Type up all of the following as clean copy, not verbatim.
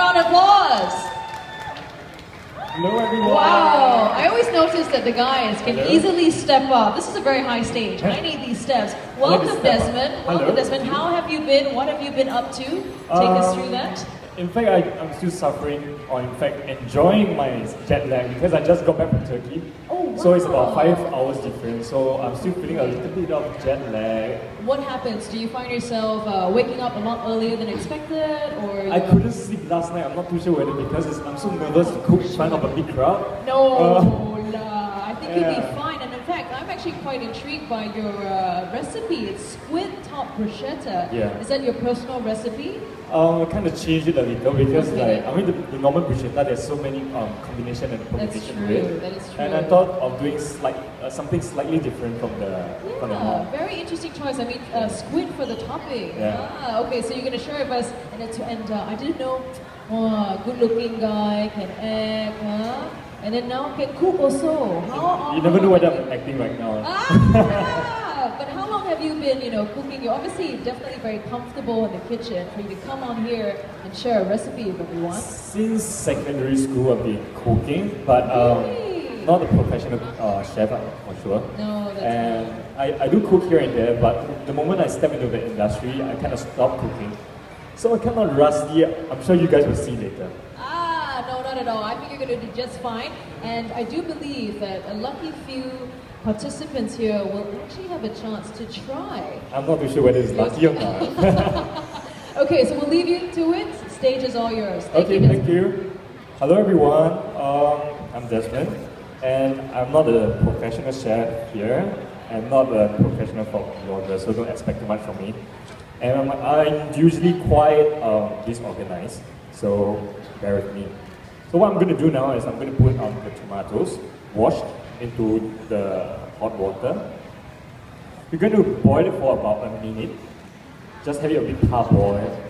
round of applause. Hello everyone. Wow, I always notice that the guys can Hello. easily step up. This is a very high stage. I need these steps. Welcome, Desmond. Welcome, Desmond. How have you been? What have you been up to? Take us through that. In fact, I'm still suffering, or in fact, enjoying my jet lag because I just got back from Turkey. Oh, wow. So it's about 5 hours difference. So I'm still feeling a little bit of jet lag. What happens? Do you find yourself waking up a lot earlier than expected, or? I couldn't sleep last night. I'm not too sure whether because I'm so nervous to cook in front of a big crowd. No, I think you'll be fine. And in fact, I'm actually quite intrigued by your recipe. It's squid top bruschetta. Yeah. Is that your personal recipe? I kind of changed it a little because the normal bruschetta, there's so many combination and combination with it. That is true. And I thought of doing something slightly different from the norm. Very interesting choice. I mean, squid for the topping. Yeah. Okay, so you're going to share with us, and I didn't know, good-looking guy, can act, huh? And then now can cook also. You never know whether I'm acting right now. But how long have you been, cooking? You're obviously definitely very comfortable in the kitchen for you to come on here and share a recipe with everyone. Since secondary school, I've been cooking, but not a professional chef, for sure. No, that's And I do cook here and there, but the moment I step into the industry, I kind of stop cooking. So I'm kind of rusty. I'm sure you guys will see later. No, not at all. I think you're going to do just fine. And I do believe that a lucky few participants here will actually have a chance to try. I'm not too sure whether it's lucky or not. Okay, so we'll leave you to it. Stage is all yours. Thank you. Hello everyone. I'm Desmond, and I'm not a professional chef here. I'm not a professional vlogger, so don't expect too much from me. And I'm usually quite disorganized, so bear with me. So what I'm going to do now is I'm going to put the tomatoes washed into the hot water. We're going to boil it for about a minute. Just have it a bit parboiled.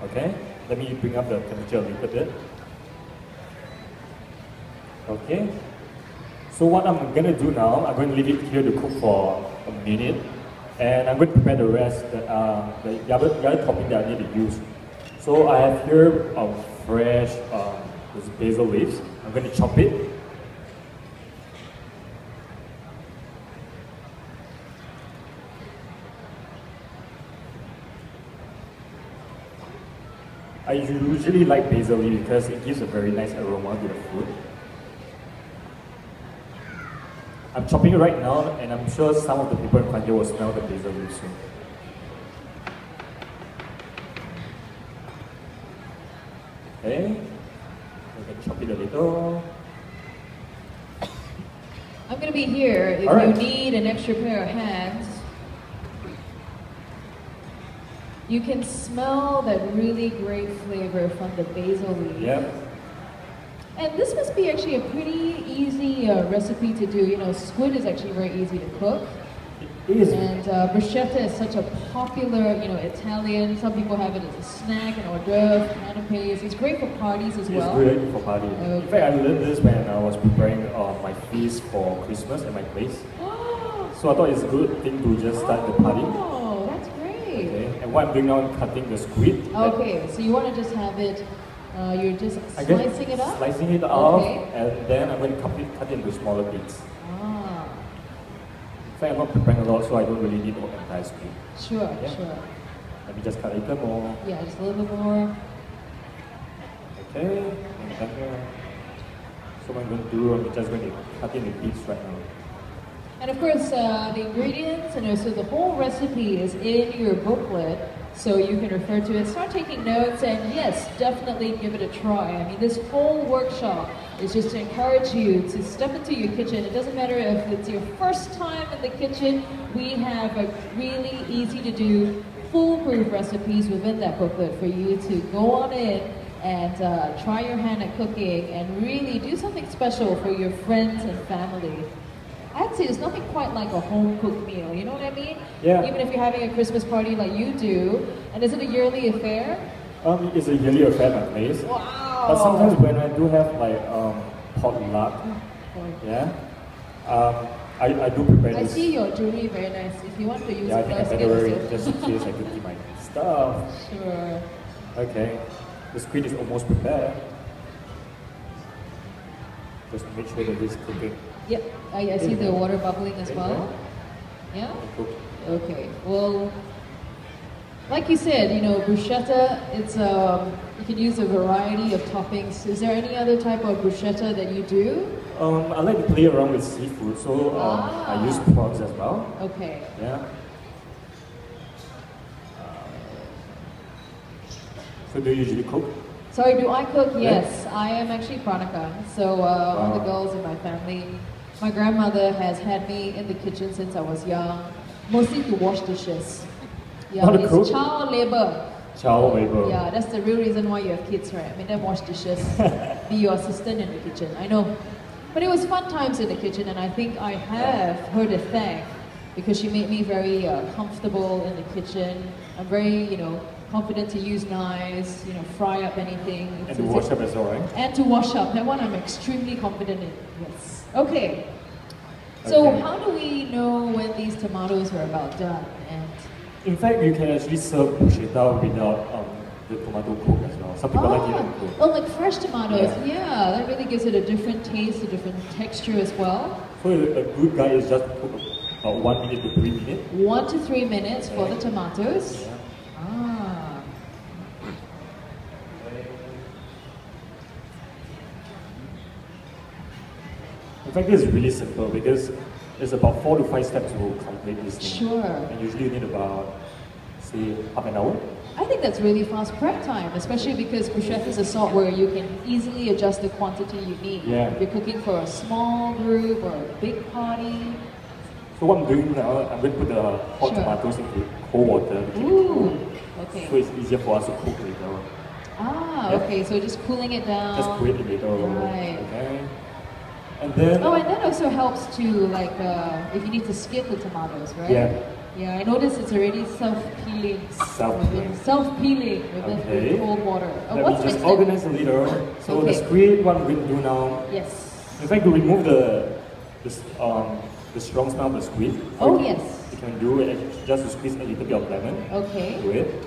Okay? Let me bring up the temperature a little bit. Okay. So what I'm going to do now, I'm going to leave it here to cook for a minute. And I'm going to prepare the rest, the other topping that I need to use. So I have here fresh those basil leaves. I'm going to chop it. I usually like basil leaf because it gives a very nice aroma to the food. I'm chopping it right now, and I'm sure some of the people in front here will smell the basil leaf soon. Okay, we can chop it a little. I'm going to be here if you need an extra pair of hands. You can smell that really great flavor from the basil leaf. Yep. And this must be actually a pretty easy recipe to do. Squid is actually very easy to cook. It is. And bruschetta is such a popular, Italian. Some people have it as a snack, an hors d'oeuvre, canapes. It's great for parties as well. It's great for parties. Okay. In fact, I learned this when I was preparing my feast for Christmas at my place. So I thought it's a good thing to just start the party. Oh, that's great. Okay. And what I'm doing now, I'm cutting the squid. Okay, so you want to just have it, you're just slicing it up? Slicing it off, and then I'm going to cut it into smaller bits. In fact, I'm not preparing a lot, so I don't really need the entire squid. Sure. Let me just cut a little more. Yeah, just a little bit more. Okay, and then here. So what I'm going to do, I'm just going to cut in the bits right now. And of course, the ingredients and also the whole recipe is in your booklet, so you can refer to it, start taking notes, and yes, definitely give it a try. I mean, this whole workshop is just to encourage you to step into your kitchen. It doesn't matter if it's your first time in the kitchen, we have a really easy to do, foolproof recipes within that booklet for you to go on in and try your hand at cooking and really do something special for your friends and family. I'd say there's nothing quite like a home-cooked meal, you know what I mean? Yeah. Even if you're having a Christmas party like you do, and is it a yearly affair? It's a yearly affair at my place. Wow! But sometimes when I do have like potluck, I do prepare this. I see your jewelry, very nice. If you want to use it, I think I better wear it just in case I could keep my stuff. Sure. Okay. the squid is almost prepared. Just make sure that it's cooking. Yep, I see the water bubbling as well. Yeah? Okay, well, like you said, you know, bruschetta, it's you can use a variety of toppings. Is there any other type of bruschetta that you do? I like to play around with seafood, so I use prawns as well. Okay. Yeah. So do you usually cook? Sorry, do I cook? Yes, I am actually Pranaka. So one of the girls in my family, my grandmother has had me in the kitchen since I was young, mostly to wash dishes. Yeah, Not a it's cook? child labor. Child labor. Yeah, that's the real reason why you have kids, right? Make them wash dishes, be your assistant in the kitchen. I know. But it was fun times in the kitchen, and I think I have her to thank because she made me very comfortable in the kitchen. I'm very, you know, confident to use knives, you know, fry up anything. And to wash up as well, right? And to wash up. That one I'm extremely confident in. Yes. Okay. So how do we know when these tomatoes are about done? And in fact, you can actually serve bruschetta without the tomato cook as well. Some people like it uncooked. Oh, like fresh tomatoes. Yeah, that really gives it a different taste, a different texture as well. So a good guy is just cook about 1 minute to 3 minutes. 1 to 3 minutes for the tomatoes. Yeah. Ah. In fact, it's really simple because it's about 4 to 5 steps to complete this thing. Sure. And usually you need about, say, half an hour. I think that's really fast prep time, especially because bruschetta is a salt where you can easily adjust the quantity you need. Yeah. If you're cooking for a small group or a big party. So what I'm doing now, I'm going to put the hot tomatoes into cold water to keep it cool. Okay. So it's easier for us to cook later. Ah, okay, so just cooling it down. Just cool it later. Right. Okay. And then... Oh, and that also helps to, like, if you need to skip the tomatoes, right? Yeah. Yeah, I noticed it's already self-peeling. Self-peeling. Self-peeling with cold water. Let me just organize a little. So the squid, what we're going to do now. Yes. In fact, to remove the strong smell of the squid. Oh, yes. You can do it just to squeeze a little bit of lemon. Okay. Do it.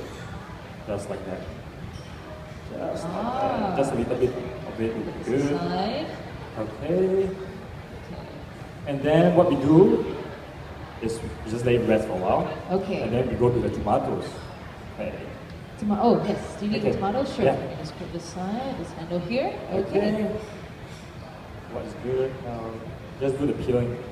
Just like that. Just like that. Just a little bit of it would be good. Side. Okay. And then what we do is we just let it rest for a while. Okay. And then we go to the tomatoes. Okay. Oh, yes. Do you need the tomatoes? Sure. Yeah. Let me just put this side, this handle here. Okay. What is good? Just do the peeling.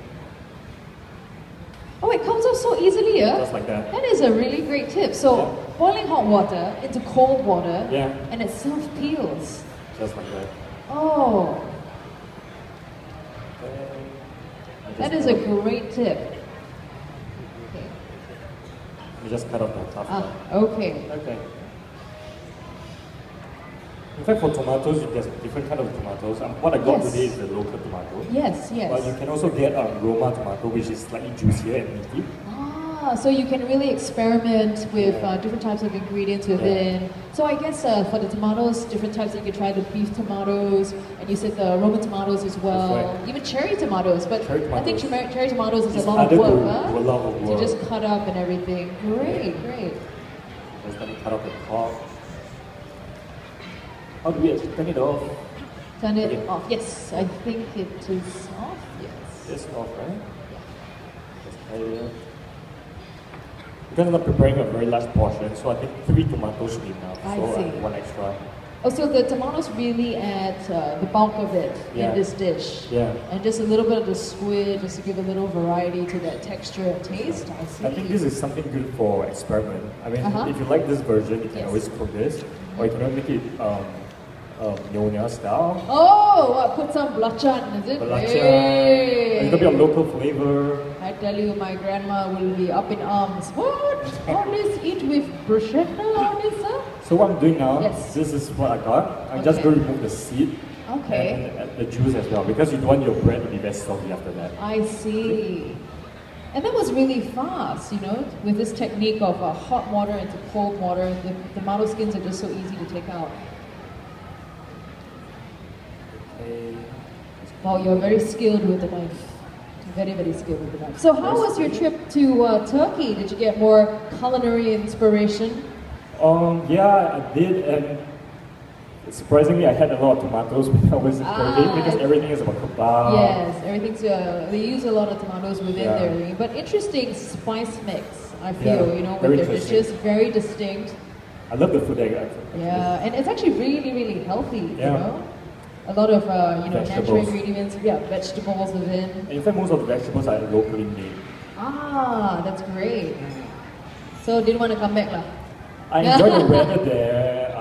Oh, it comes out so easily, yeah? Just like that. That is a really great tip. So, boiling hot water into cold water, yeah, and it self-peels. Just like that. Oh. That is a great tip. Okay. You just cut off the top. Okay. Okay. In fact, for tomatoes, there's different kind of tomatoes. What I got today is the local tomato. Yes, yes. But you can also get a Roma tomato, which is slightly juicier and meaty. So you can really experiment with different types of ingredients within. Yeah. So I guess for the tomatoes, different types, you can try the beef tomatoes, and you said the Roman tomatoes as well, right. Even cherry tomatoes. But I think cherry tomatoes is a lot of work, a lot of work. To just cut up and everything. Great, great. Just let me cut off the top. How do we actually turn it off? Turn it off. Yes, I think it is off. Yes. It's off, right? Yeah. Just cut it off. Because I'm preparing a very large portion, so I think 3 tomatoes should be enough. I so see. 1 extra. Oh, so the tomatoes really add the bulk of it in this dish. Yeah. And just a little bit of the squid, just to give a little variety to that texture and taste. I see. I think this is something good for experiment. I mean, if you like this version, you can always cook this, or you can make it Nyonya style. Oh, put some belacan, is it? Belacan, hey. a little bit of local flavor. I tell you, my grandma will be up in arms. What? All this eat with bruschetta, all this, huh? So what I'm doing now, this is what I got. I'm just going to remove the seed and the juice as well, because you don't want your bread to be very soggy after that. I see. And that was really fast, you know, with this technique of hot water into cold water. The tomato skins are just so easy to take out. Wow, you're very skilled with the knife. Very, very skilled with the knife. So how was your trip to Turkey? Did you get more culinary inspiration? Yeah, I did. And Surprisingly, I had a lot of tomatoes when I was in Turkey because everything is about kebab. Yes, everything's they use a lot of tomatoes within Yeah. their. But interesting spice mix. I feel with very their dishes, very distinct. I love the food there. Yeah, and it's actually really, really healthy. Yeah. You know, a lot of natural Vegetables. ingredients. Yeah, vegetables within. And in fact, most of the vegetables are locally made. Ah, that's great. So didn't want to come back lah. I enjoy the weather there,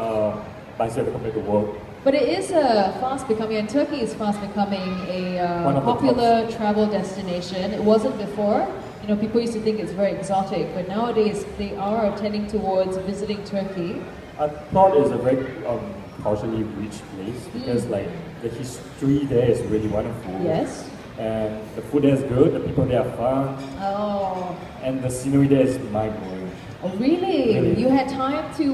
but I still have to come back to work. But it is fast becoming, and Turkey is fast becoming a One of the popular travel destination. It wasn't before. People used to think it's very exotic, but nowadays they are tending towards visiting Turkey. I thought it's a very culturally rich place because like the history there is really wonderful. Yes. And the food there is good, the people there are fun. Oh. And the scenery there is mind-blowing. Oh, really? You had time to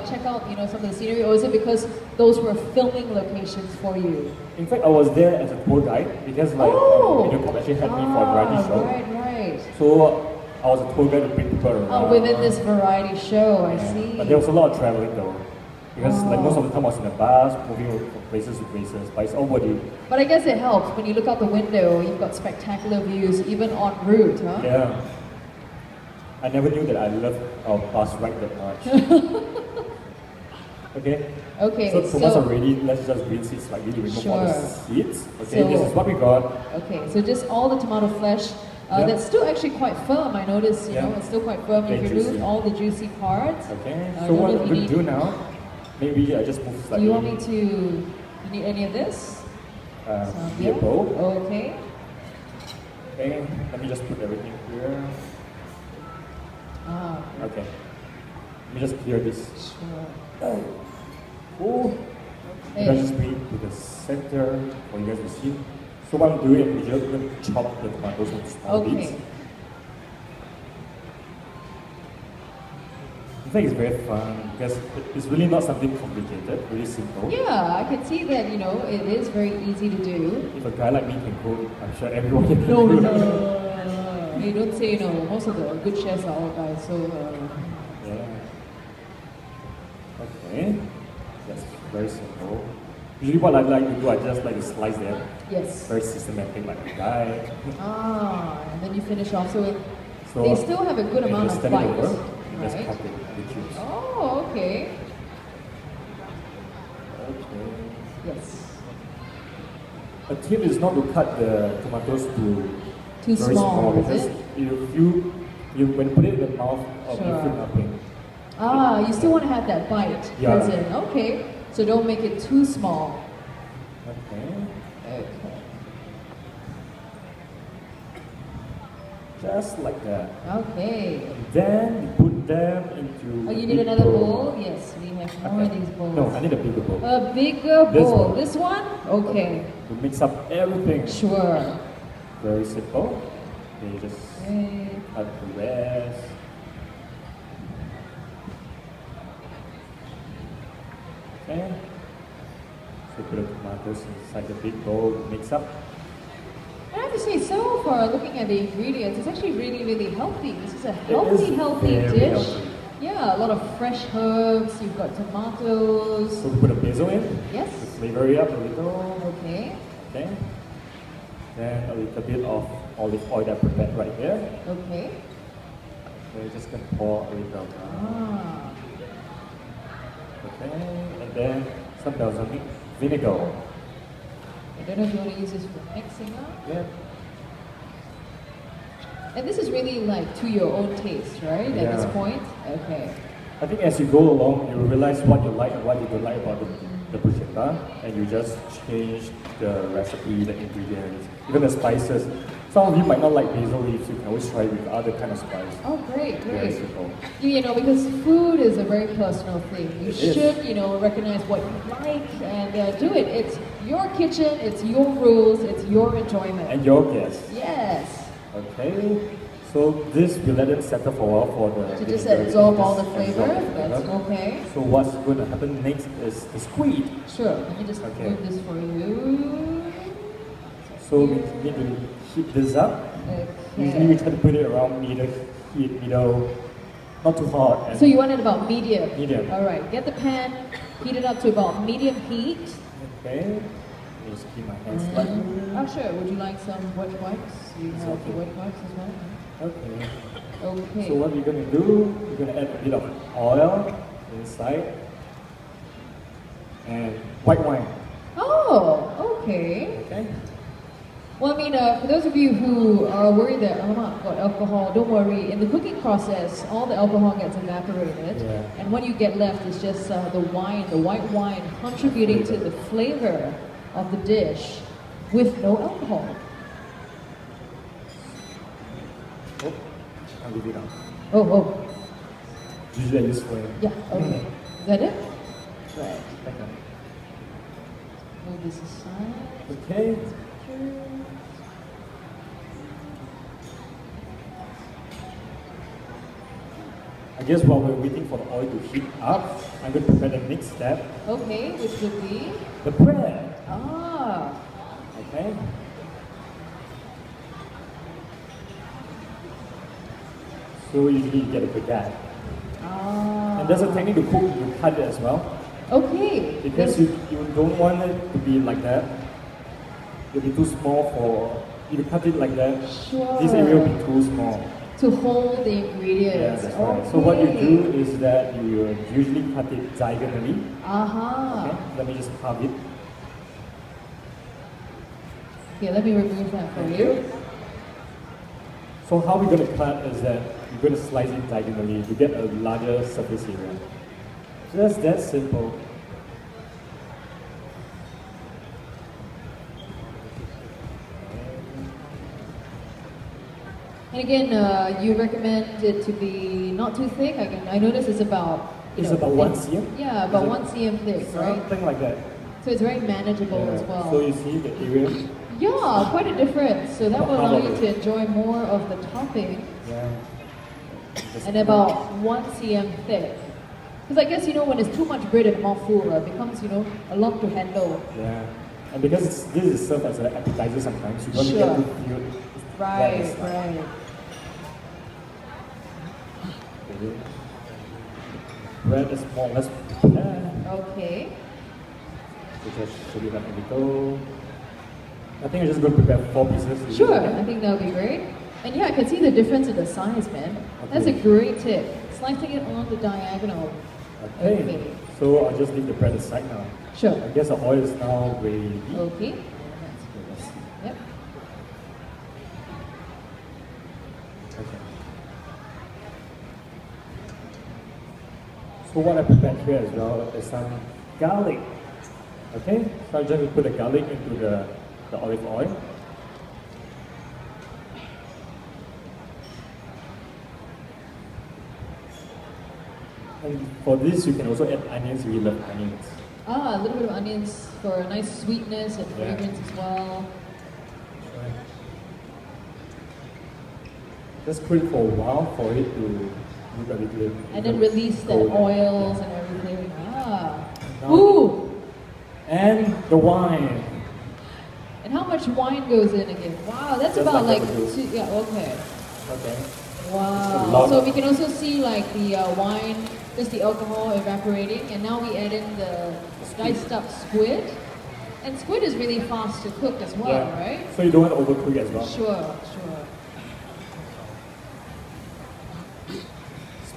check out, some of the scenery, or is it because those were filming locations for you? In fact, I was there as a tour guide because like Mediacorp actually had me for a variety show. Right. So I was a tour guide to bring people around. Oh, within this variety show, I see. But there was a lot of traveling though. Because like most of the time I was in a bus, moving from places to places, but it's all worth it. But I guess it helps when you look out the window, you've got spectacular views even en route, huh? Yeah. I never knew that I loved our bus ride that much. Okay, so once I'm ready, let's just rinse it slightly to remove all the seeds. Okay, this is what we got. Okay, so just all the tomato flesh. That's still actually quite firm, I noticed, it's still quite firm. If you remove all the juicy parts. Okay, so what I'm going to do now, maybe I just move slightly. Do you want me to, you need any of this? Be a bowl. Okay. Okay, let me just put everything here. Okay. Let me just clear this. Sure. Cool. Okay. Let's just bring it to the center for you guys to see. So what I'm doing is just going to chop the tomatoes into small bits. I think it's very fun because it's really not something complicated, really simple. Yeah, I can see that, it is very easy to do. If a guy like me can cook, I'm sure everyone can No. cook. You don't say, most of the good chefs are all guys, so... Yeah. Okay. That's very simple. Usually what I like to do, I just like to slice them. Yes. Very systematic like a guy. And then you finish off. So they still have a good amount of bite. Just cut it, the cubes. Oh, okay. Okay. Yes. A tip is not to cut the tomatoes too very small, because if you when you put it in the mouth, you feel nothing. You still want to have that bite present. Okay. So don't make it too small. Okay. Just like that. Okay. And then you put them into. Oh, you need another bowl? Yes, we have more of these bowls. No, I need a bigger bowl. A bigger bowl. This one? Okay. To mix up everything. Sure. Very simple. Okay, just cut the rest. Okay. So put the tomatoes inside the big bowl, mix up. I have to say, so far, looking at the ingredients, it's actually really, really healthy. This is a healthy dish. Healthy. Yeah, a lot of fresh herbs, you've got tomatoes. So we put a basil in. Yes. To flavor it up a little. Okay. Okay. Then a little bit of olive oil that I prepared right here. Okay. We're just going to pour a little. Okay. And then some balsamic vinegar. I don't know if you want to use this for mixing up. Yeah. And this is really like to your own taste, right? At this point? Okay. I think as you go along, you realize what you like and what you don't like about the bruschetta, and you just change the recipe, the ingredients, even the spices. Some of you might not like basil leaves, you can always try it with other kind of spice. Oh, great. Very simple. Because food is a very personal thing. You should, recognize what you like and do it. It's your kitchen, it's your rules, it's your enjoyment. And your guests. Yes. Okay. So this, we let it settle for a while for the... To just absorb all the flavor, that's okay. So what's going to happen next is the squid. Sure, let me just move this for you. So we need to heat this up. Okay. Usually we try to put it around middle, not too hot. So you want it about medium? Medium. Alright, get the pan Heat it up to about medium heat. Okay. Just keep my hands slightly. Oh, sure. Would you like some wet wipes? You have the wet wipes as well. Okay. Okay. So what we're going to do, we're going to add a bit of oil inside and white wine. Oh, okay. Okay. Well, I mean, for those of you who are worried that got alcohol, don't worry. In the cooking process, all the alcohol gets evaporated, and what you get left is just the wine, the white wine, contributing to the flavor of the dish with no alcohol. Oh, I'll leave it out. Oh. Usually I use flame. Yeah, okay. Is that it? Right. Okay. Move this aside. Okay. I guess while we're waiting for the oil to heat up, I'm going to prepare the next step. Okay, which would be? The bread. Ah. Okay. So usually you get a baguette. Ah. And there's a technique to cook, you cut it as well. Okay. Because you don't want it to be like that. It'll be too small for, if you cut it like that, Sure. this area will be too small. To hold the ingredients. Yeah, that's right. So what you do is that you usually cut it diagonally. Aha. Okay, let me just carve it. Okay, let me remove that for you. So how we're going to cut is that you're going to slice it diagonally to get a larger surface area. Just that simple. And again, you recommend it to be not too thick. I notice it's about About 1 cm? Yeah, about 1 cm thick, right? Something like that. So it's very manageable as well. So you see the area? Yeah, quite a difference. So that will allow you to enjoy more of the topping. Yeah. And about 1 cm thick. Because I guess, when it's too much bread in a mouthful, it becomes, a lot to handle. Yeah. And because this is served as an appetizer sometimes, you don't Sure. get to feel it. Right. Okay. Bread is more or less prepared. Okay. So just show you that we go. I think I'm just going to prepare 4 pieces. Sure, I think that would be great. And yeah, I can see the difference in the size, man. That's a great tip. Slicing it on the diagonal. Okay. So I'll just leave the bread aside now. Sure. I guess the oil is now ready. Okay. Yep. Okay. So what I prepared here as well is some garlic. Okay? So I just put the garlic into the olive oil. And for this, you can also add onions if you love onions. Ah, a little bit of onions for a nice sweetness and fragrance as well. Right. Just cook it for a while for it to look a little. And then release the golden. oils and everything. Ah. Now- Ooh! And the wine. And how much wine goes in again? Wow, that's Just about like like, that would do. yeah, okay. Okay. A Wow. lot. So we can also see like the wine, just the alcohol evaporating, and now we add in the diced up squid. And squid is really fast to cook as well, right? So you don't want to overcook it as well. Sure.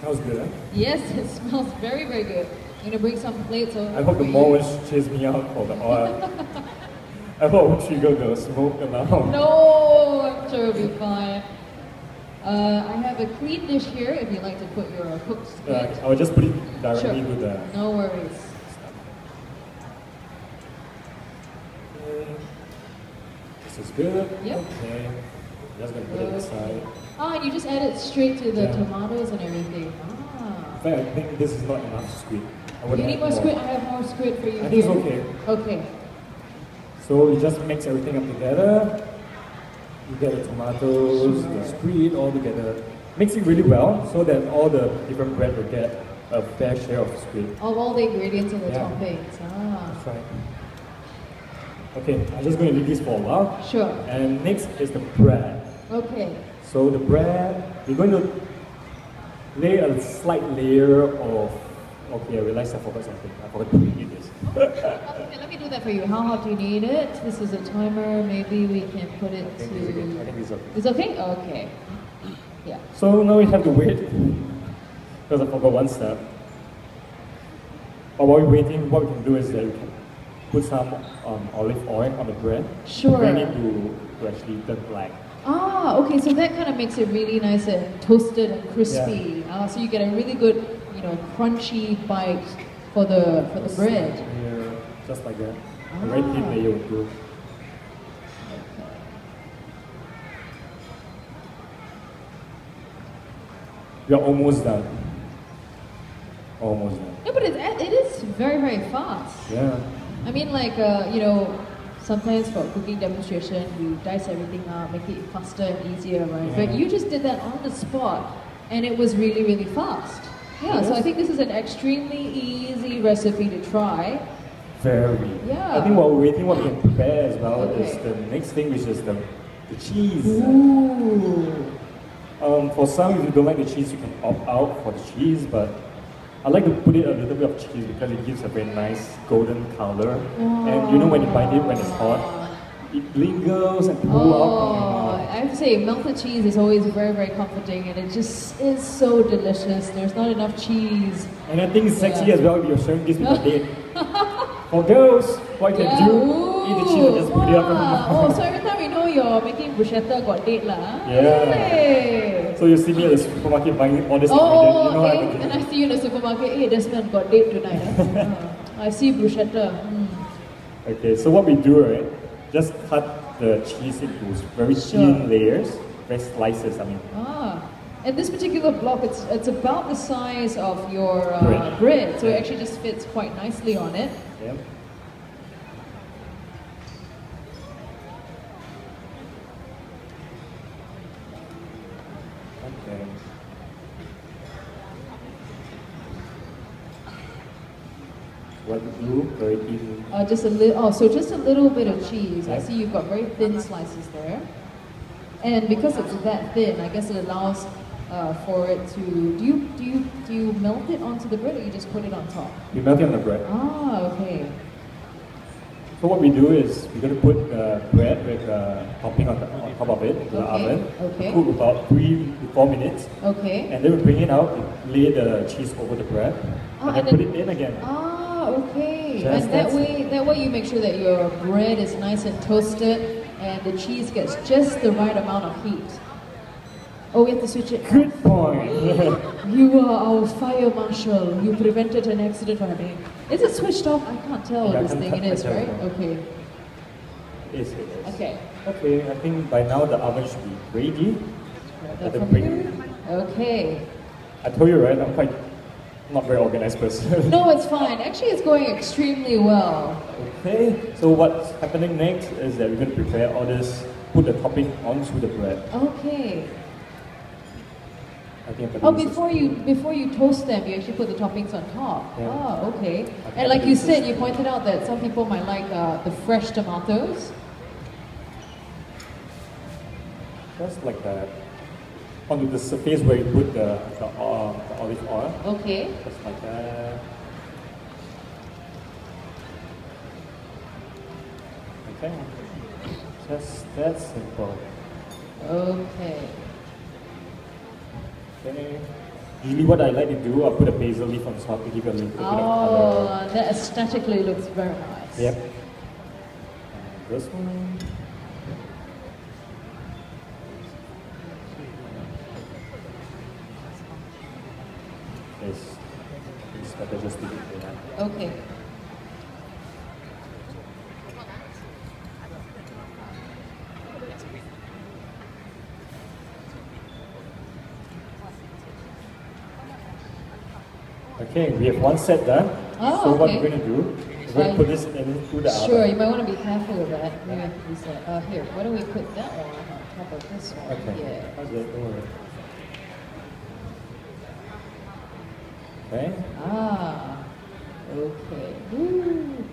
Smells good, eh? Yes, it smells very, very good. I'm gonna bring some plates over. I hope the for mall you. will chase me out for the oil. I hope it will trigger the smoke alarm. No, I'm sure it'll be fine. I have a clean dish here if you'd like to put your cooked squid. I will just put it directly Sure. into the. No worries. This is good. Yep. Okay. Just gonna put it aside. Ah, and you just add it straight to the Yeah. tomatoes and everything. In fact, I think this is not enough squid. I would You need add more squid? I have more squid for you. I think it's here. okay. Okay. So you just mix everything up together. You get the tomatoes, the squid all together. Mix it really well so that all the different bread will get a fair share of squid. Of all the ingredients and the Yeah. toppings. Ah. That's right. Okay, I'm just going to leave this for a while. Sure. And next is the bread. Okay. So the bread, we're going to lay a slight layer of Okay, I realized I forgot something. I forgot to read this. Okay, let me do that for you. How hot do you need it? This is a timer. Maybe we can put it I think to... it's okay. I think it's okay. It's okay? Okay. Yeah. So now we have to wait because I forgot one step. But while we're waiting, what we can do is that we can put some olive oil on the bread. Sure. Bring it to actually turn black. Ah, okay, so that kind of makes it really nice and toasted and crispy. Yeah. So you get a really good, you know, crunchy bite for the bread. Here, just like that. A very thin layer will do. We are almost done. Almost done. No, but it is very, very fast. Yeah. I mean, like, you know, sometimes for cooking demonstration, you dice everything up, make it faster and easier, right? Yeah. But you just did that on the spot, and it was really, really fast. Yeah, Yes. so I think this is an extremely easy recipe to try. Very. Yeah. I think while we're waiting, what we can prepare as well Okay. is the next thing, which is the cheese. Ooh. For some, if you don't like the cheese, you can opt out for the cheese, but I like to put it a little bit of cheese because it gives a very nice golden color. And you know when you bite it when it's hot, it lingers and pulls out from your mouth. I have to say, melted cheese is always very, very comforting, and it just is so delicious. There's not enough cheese. And I think it's sexy Yeah. as well if you're sharing this with a date. For girls, what you can do, eat the cheese and just put it up from your mouth. Oh, so every time we know you're making bruschetta, got date lah. Yeah. Hey. So you see me at the supermarket buying all this Oh, ingredient, you know okay. everything. And I see you in the supermarket. Hey, Desmond, got date tonight. I see bruschetta. Okay, so what we do, right, just cut the cheese into very thin layers, very slices, I mean. And this particular block, it's about the size of your Bread. so it actually just fits quite nicely on it. Yeah. Okay. What we do, very thin. Just a little. Oh, so just a little bit of cheese. I Yeah. see you've got very thin slices there, and because it's that thin, I guess it allows for it to. Do you melt it onto the bread, or you just put it on top? We melt it on the bread. Ah, okay. So what we do is we're going to put the bread with topping on top of it into the Okay, oven. okay. Cook about 3 to 4 minutes. Okay. And then we bring it out, we lay the cheese over the bread, and then put it in again. Okay. Just And that that's way you make sure that your bread is nice and toasted, and the cheese gets just the right amount of heat. Oh, we have to switch it. Good point. You are our fire marshal. You prevented an accident from happening. Is it switched off? I can't tell Yeah, I this can't thing. tell- It is, I can't right? tell. Okay. It is. Okay. Okay, I think by now the oven should be ready. That Let from them bring here? it. Okay. I told you, right? I'm quite not very organized person. No, it's fine. Actually, it's going extremely well. Okay, so what's happening next is that we're going to prepare all this, put the topping onto the bread. Okay. I think I'm Oh, gonna use this. before you toast them, you actually put the toppings on top. Yeah. Oh, okay. think And like I'm you gonna said, use you pointed out that some people might like the fresh tomatoes. Just like that. Onto the surface where you put the olive oil. Okay. Just like that. Okay. Just that simple. Okay. Okay. Usually what I like to do, I put a basil leaf on top to give it a little bit of color. Oh, that aesthetically looks very nice. Yep. And this one. It's better just leave it there. Okay. Okay, we have one set done. Oh, so what okay. we're going to do, we're going to put this into the oven. Sure, you might want to be careful with that. Here, why don't we put that one on top of this one? Okay. Yeah. Okay, don't worry. Okay. Okay. Woo.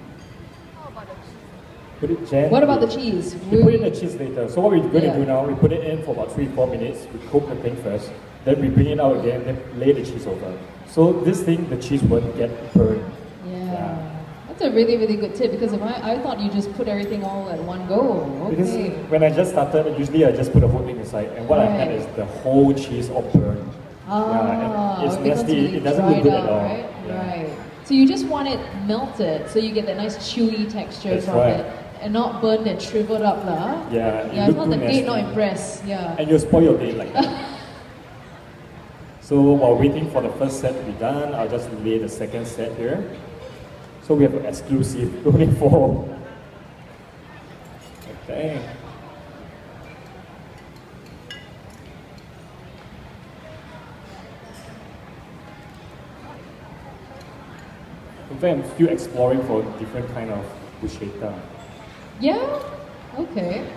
Put it gently. What about the cheese? We put in the cheese later. So what we're going Yeah. to do now, we put it in for about 3-4 minutes. We cook the thing first. Then we bring it out again, then lay the cheese over. So this thing, the cheese won't get burned. Yeah. That's a really, really good tip because if I thought you just put everything all at one go. Okay. Because when I just started, usually I just put the whole thing aside, and what I had is the whole cheese all burned. Ah, yeah, it's it becomes nasty. really It doesn't look dried good out, at all. right? Yeah. Right. So you just want it melted, so you get that nice chewy texture That's from right. it, and not burnt and shriveled up, lah. Yeah, Yeah, it's not the date not impressed. Yeah. And you'll spoil your day like that. So while waiting for the first set to be done, I'll just lay the second set here. So we have an exclusive, only 4. Okay. In fact, I'm still exploring for different kind of bruschetta. Yeah? Okay.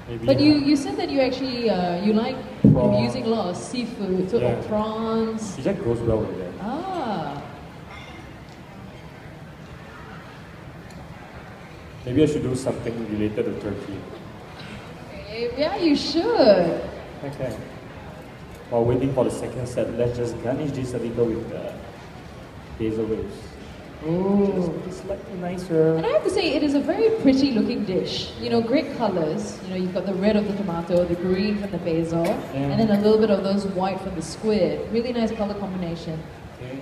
Maybe But you said that you actually, you like Prawn. using a lot of seafood, so Yeah. prawns. it just goes well with it. Ah. Maybe I should do something related to turkey. Okay, yeah, you should. Okay. While waiting for the second set, let's just garnish this a little with basil leaves. Ooh. Just slightly nicer. And I have to say, it is a very pretty looking dish. You know, great colors. You know, you've got the red of the tomato, the green from the basil, and then a little bit of those white from the squid. Really nice color combination. Okay.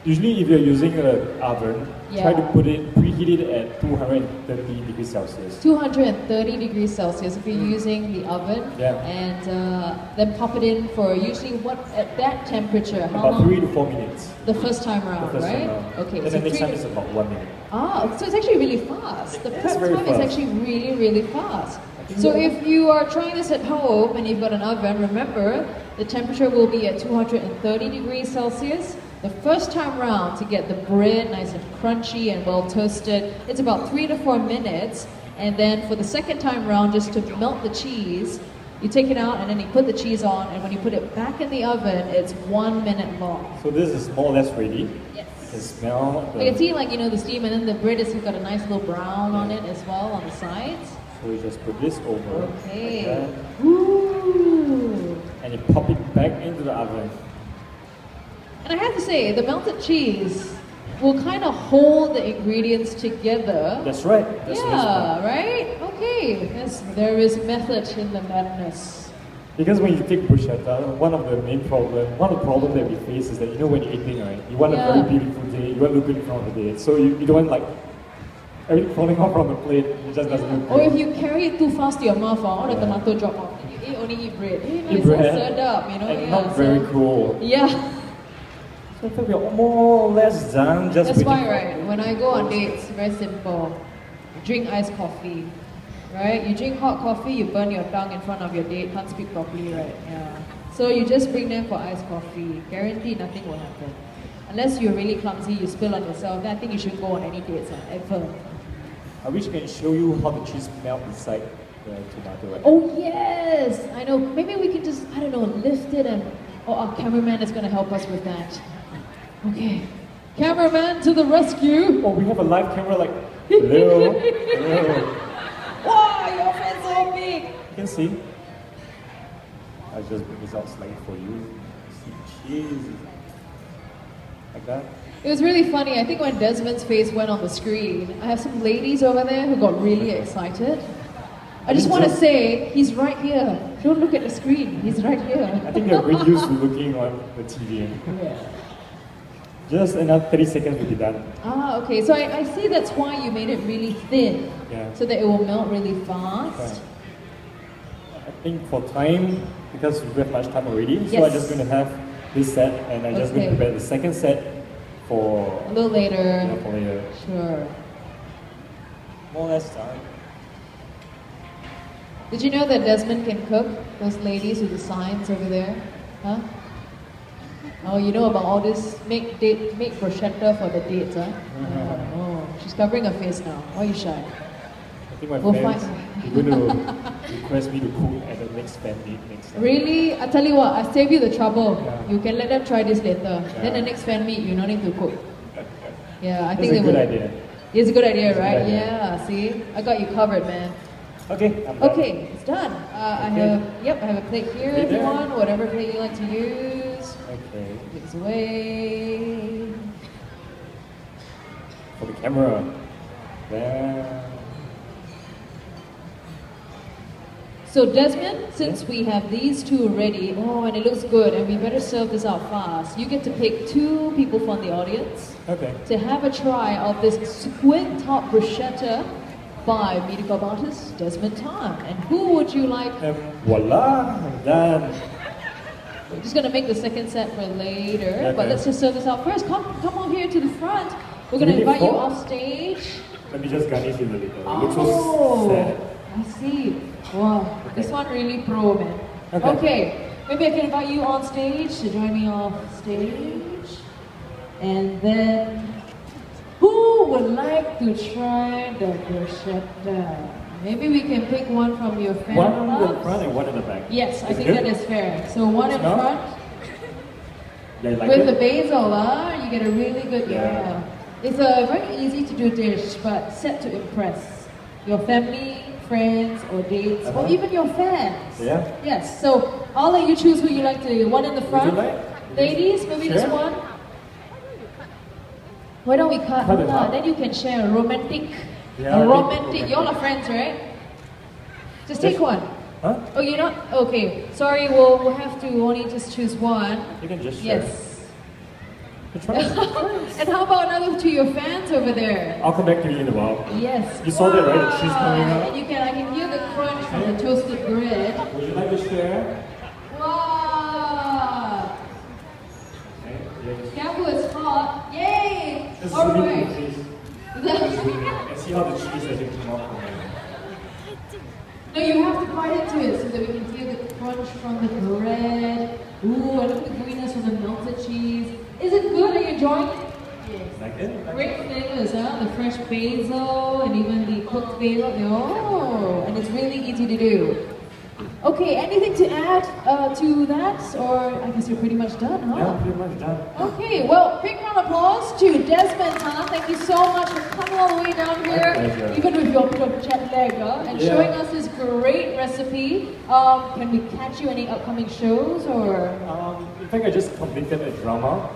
Usually, if you're using an oven, try to preheat it at 230 degrees Celsius. 230 degrees Celsius if you're using the oven. Yeah. And then pop it in for usually what, at that temperature, how About long? 3 to 4 minutes. The first time around, The first right? time around. Okay. And so the next 3 time to- is about 1 minute. Ah, so it's actually really fast. The It's prep very time is fast. actually really, really fast. So if you are trying this at home and you've got an oven, remember the temperature will be at 230 degrees Celsius. The first time round to get the bread nice and crunchy and well toasted, it's about 3 to 4 minutes. And then for the second time round, just to melt the cheese, you take it out and then you put the cheese on, and when you put it back in the oven, it's 1 minute long. So this is more or less ready. Yes. You can smell the... You can see like, you know, the steam, and then the bread has got a nice little brown on it as well on the sides. So you just put this over. Okay. Like that, Ooh. and you pop it back into the oven. And I have to say, the melted cheese will kind of hold the ingredients together. That's right. That's Yeah, right? Okay. Yes, there is method in the madness. Because when you take bruschetta, one of the problems that we face is that, you know, when you're eating, right, you want a very beautiful day, you want to look good in front of the day. So you don't want like everything falling off from the plate, it just doesn't look Or good. if you carry it too fast to your mouth, all the Yeah. tomato drop off. You only eat bread. You know, Eat it's all bread, served up, you know. and yeah, not very so- cool. Yeah. So I think we're more or less done. Just That's why, waiting for- right, when I go on dates, very simple. Drink iced coffee, right? You drink hot coffee, you burn your tongue in front of your date, can't speak properly, right? Yeah. So you just bring them for iced coffee. Guaranteed nothing will happen. Unless you're really clumsy, you spill on yourself, then I think you should go on any dates, ever. I wish I can show you how the cheese melt inside the tomato. Right? Oh yes! I know, maybe we can just, I don't know, lift it and, oh, our cameraman is gonna help us with that. Okay. Cameraman to the rescue! Oh, we have a live camera like, hello, hello. Wow, your face so big! You can see. I just bring this out slightly for you. See cheese. Like that. It was really funny. I think when Desmond's face went on the screen, I have some ladies over there who got really excited. I just want to say, he's right here. Don't look at the screen. He's right here. I think they're really used to looking on the TV. Yeah. Just another 30 seconds will be done. Ah, okay. So I see that's why you made it really thin. Yeah. So that it will melt really fast. Right. I think for time, because we have much time already, so Yes. I'm just going to have this set, and I'm just going to Okay. prepare the second set for A little later. for later. Sure. More or less done. Did you know that Desmond can cook? Those ladies with the signs over there? Huh? Oh, you know about all this? Make bruschetta for the dates, huh? Oh, she's covering her face now. Why are you shy? I think my We'll friends find- are going to request me to cook at the next fan meet next time. Really? I tell you what, I save you the trouble. Yeah. You can let them try this later. Yeah. Then the next fan meet, you don't need to cook. Yeah, I That's think a they good will. idea. It's a good idea, It's a good right? idea. Yeah, see? I got you covered, man. Okay, I'm done. Okay, it's done. I have a plate here if you want, whatever plate you like to use. Okay. Take this away. For the camera. There. So Desmond, since we have these two ready, and it looks good, and we better serve this out fast, you get to pick 2 people from the audience to have a try of this squid top bruschetta by makeup artist Desmond Tan. And who would you like? Voila, I'm done. We're just gonna make the second set for later, but let's just serve this out first. Come on here to the front. We're gonna invite you off stage. Let me just garnish it a little. It looks so sad. I see. Wow, this one really pro, man. Okay, maybe I can invite you on stage to join me off stage. And then, who would like to try the bruschetta? Maybe we can pick one from your fan One in clubs. the front and one in the back. Yes, I think that is fair. So one in front. Yeah, you like With it? the basil, you get a really good, It's a very easy to do dish, but set to impress your family, friends, or dates, or even your fans. Yeah. Yes, so I'll let you choose who you like to, one in the front. Would you like? Ladies, maybe this one. Why don't we cut it out? Then you can share a romantic, you all are friends, right? Just take one. Huh? Oh, you're not? Okay, sorry, we'll have to only just choose one. You can just share. Yes. Which one? And how about another to your fans over there? I'll come back to you in a while. Yes. You saw that, right? The cheese coming out. And I can hear the crunch from the toasted bread. Would you like to share? Wow! Okay. Careful, it's hot. Yay! This All is really right. good, please. And see how the cheese has come out from it. No, you have to bite into it so that we can hear the crunch from the bread. Ooh, and look at the gooiness from the melted cheese. Is it good? Are you enjoying it? Yes. Like it? Great flavors, huh? The fresh basil and even the cooked basil. Oh, and it's really easy to do. Okay, anything to add to that? Or I guess you're pretty much done, huh? Yeah, pretty much done. Okay, well, big round of applause to Desmond, huh? Thank you so much for coming all the way down here, even with your jet lag, and showing us this great recipe. Can we catch you any upcoming shows, or? In fact, I just completed a drama.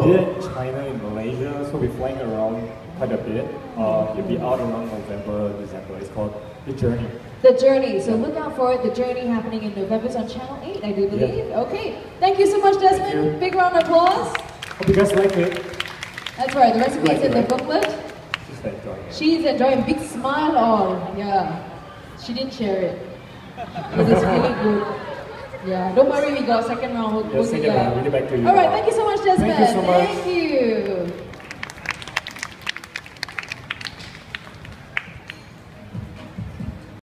We did it in China, in Malaysia, so we're flying around quite a bit. It'll be out around November, December. It's called The Journey. The Journey. So look out for it. The Journey happening in November. It's on Channel 8, I do believe. Yeah. Okay. Thank you so much, Desmond. Big round of applause. Hope you guys like it. That's right. The recipe is in the booklet. She's enjoying it. She's enjoying. Big smile on. Yeah. She didn't share it. It is really good. Yeah. Don't worry. We got second round. Second round. We'll get back to you. All right. Thank you so much, Desmond. Thank you so much. Thank you.